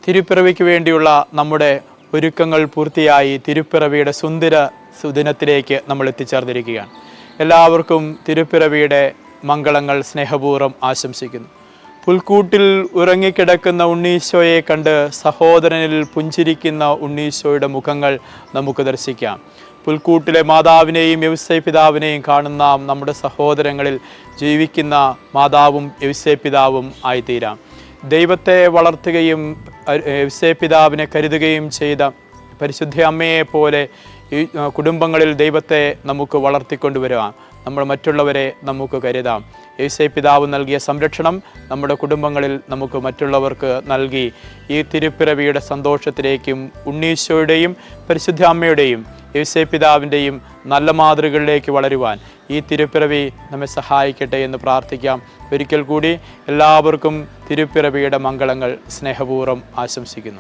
തിരുപ്പിറവിക്ക് വേണ്ടിയുള്ള നമ്മുടെ ഒരുക്കങ്ങൾ പൂർത്തിയായി തിരുപ്പിറവിയുടെ സുന്ദര സുദിനത്തിലേക്ക് നമ്മൾ എത്തിച്ചേർന്നിരിക്കുകയാണ്. എല്ലാവർക്കും തിരുപ്പിറവിയുടെ മംഗളങ്ങൾ സ്നേഹപൂർവ്വം ആശംസിക്കുന്നു. പുൽക്കൂട്ടിൽ ഉറങ്ങിക്കിടക്കുന്ന ഉണ്ണീശോയെ കണ്ട് സഹോദരനിൽ പുഞ്ചിരിക്കുന്ന ഉണ്ണീശോയുടെ മുഖങ്ങൾ നമുക്ക് ദർശിക്കാം. പുൽക്കൂട്ടിലെ മാതാവിനെയും യൗസേ പിതാവിനെയും കാണുന്ന നമ്മുടെ സഹോദരങ്ങളിൽ ജീവിക്കുന്ന മാതാവും യൗസേ പിതാവും ആയിത്തീരാം. ദൈവത്തെ വളർത്തുകയും യൗസേ പിതാവിനെ കരുതുകയും ചെയ്ത പരിശുദ്ധ അമ്മയെ പോലെ ഈ കുടുംബങ്ങളിൽ ദൈവത്തെ നമുക്ക് വളർത്തിക്കൊണ്ടുവരാം. നമ്മൾ മറ്റുള്ളവരെ നമുക്ക് കരുതാം. യൗസേ പിതാവ് നൽകിയ സംരക്ഷണം നമ്മുടെ കുടുംബങ്ങളിൽ നമുക്ക് മറ്റുള്ളവർക്ക് നൽകി ഈ തിരുപ്പിറവിയുടെ സന്തോഷത്തിലേക്കും ഉണ്ണീശോയുടെയും പരിശുദ്ധ അമ്മയുടെയും യൗസേ പിതാവിൻ്റെയും നല്ല മാതൃകകളിലേക്ക് വളരുവാൻ ഈ തിരുപ്പിറവി നമ്മെ സഹായിക്കട്ടെ എന്ന് പ്രാർത്ഥിക്കാം. ഒരിക്കൽ കൂടി എല്ലാവർക്കും തിരുപ്പിറവിയുടെ മംഗളങ്ങൾ സ്നേഹപൂർവ്വം ആശംസിക്കുന്നു.